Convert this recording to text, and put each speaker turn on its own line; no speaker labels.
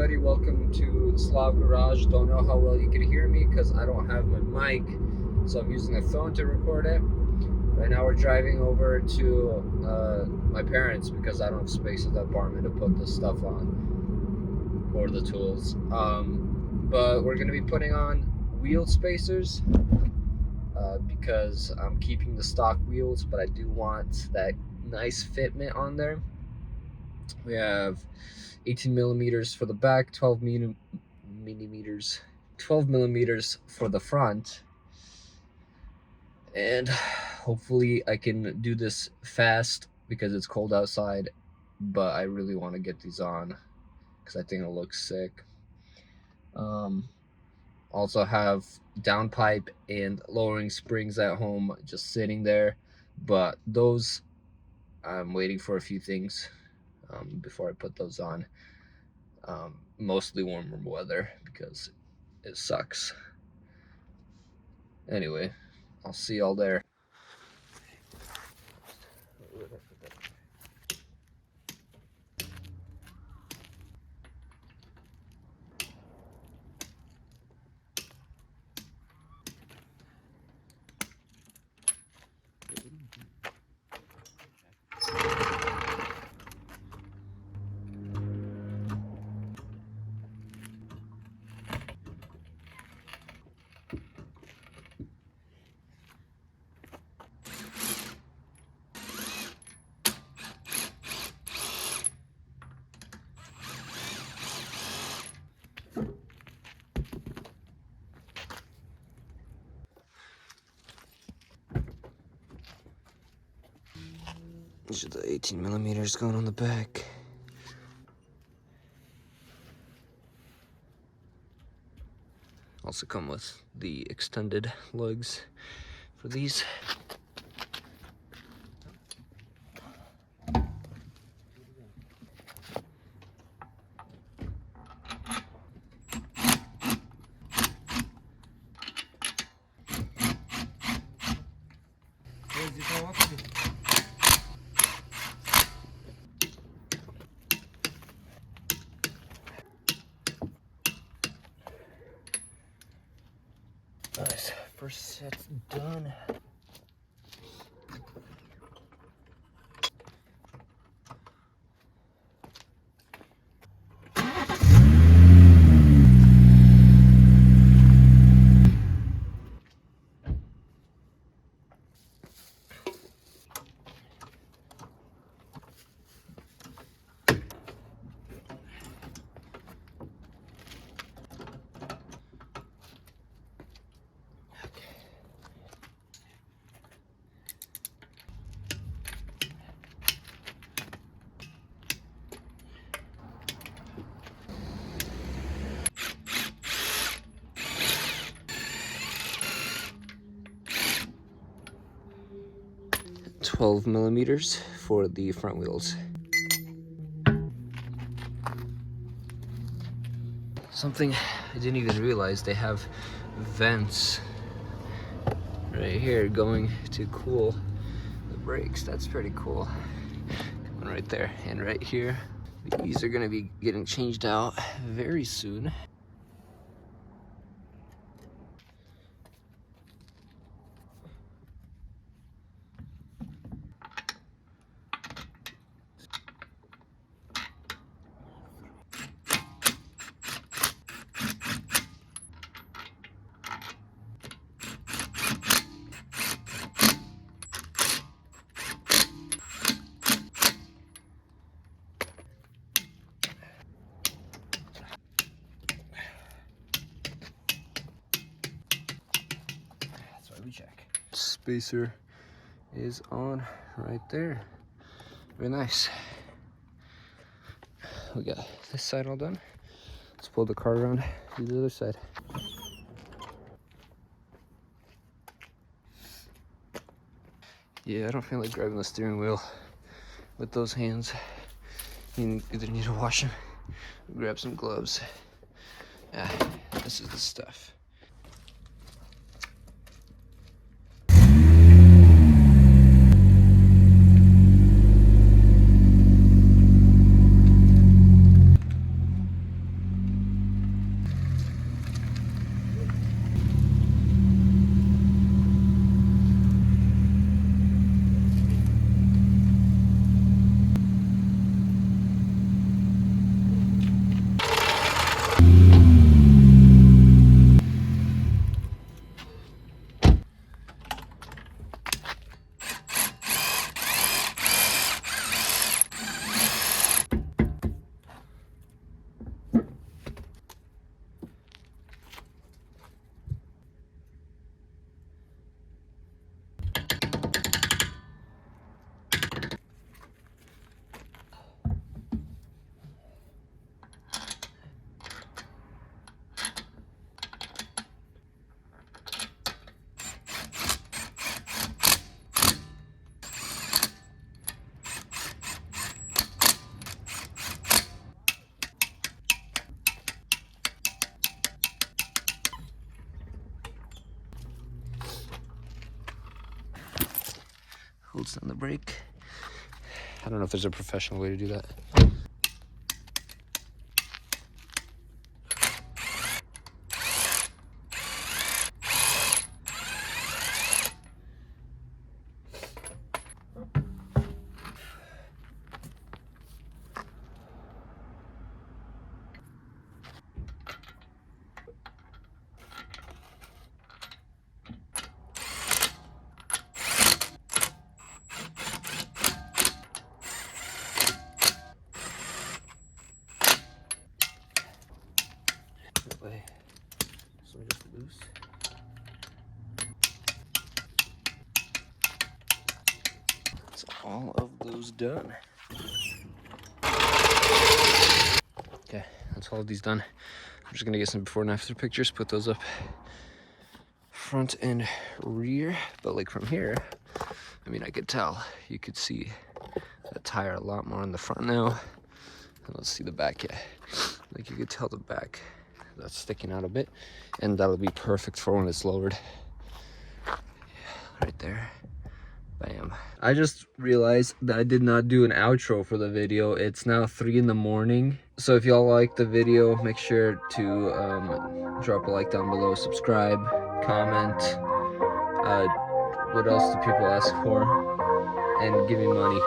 everybody, welcome to SlavGarage. Don't know how well you can hear me because I don't have my mic, so I'm using a phone to record it. Right now we're driving over to my parents because I don't have space in the apartment to put the stuff on, or the tools. But we're going to be putting on wheel spacers because I'm keeping the stock wheels, but I do want that nice fitment on there. We have 18 millimeters for the back, 12 millimeters for the front, and hopefully I can do this fast because it's cold outside, but I really want to get these on because I think it looks sick. Also have downpipe and lowering springs at home just sitting there, but those I'm waiting for a few things before I put those on. Mostly warmer weather because it sucks. Anyway, I'll see y'all there. These are the 18 millimeters going on the back. Also come with the extended lugs for these. Nice, first set's done. $12 millimeters for the front wheels. Something I didn't even realize, they have vents right here going to cool the brakes. That's pretty cool. Coming right there and right here. These are going to be getting changed out very soon. Check. Spacer is on right there. Very nice. We got this side all done. Let's pull the car around to the other side. Yeah, I don't feel like driving the steering wheel with those hands. You either need to wash them or grab some gloves. Yeah, this is the stuff. holds down the brake. I don't know if there's a professional way to do that. That way, so just loose. That's all of those done. Okay, that's all of these done. I'm just gonna get some before and after pictures, put those up front and rear. But like from here, I mean, I could tell, you could see the tire a lot more on the front now. And let's see the back, yeah. Like you could tell the back, that's sticking out a bit, and that'll be perfect for when it's lowered. Yeah, right there. Bam. I just realized that I did not do an outro for the video. It's now 3 in the morning. So if y'all like the video, make sure to drop a like down below, subscribe, comment. What else do people ask for? And give me money.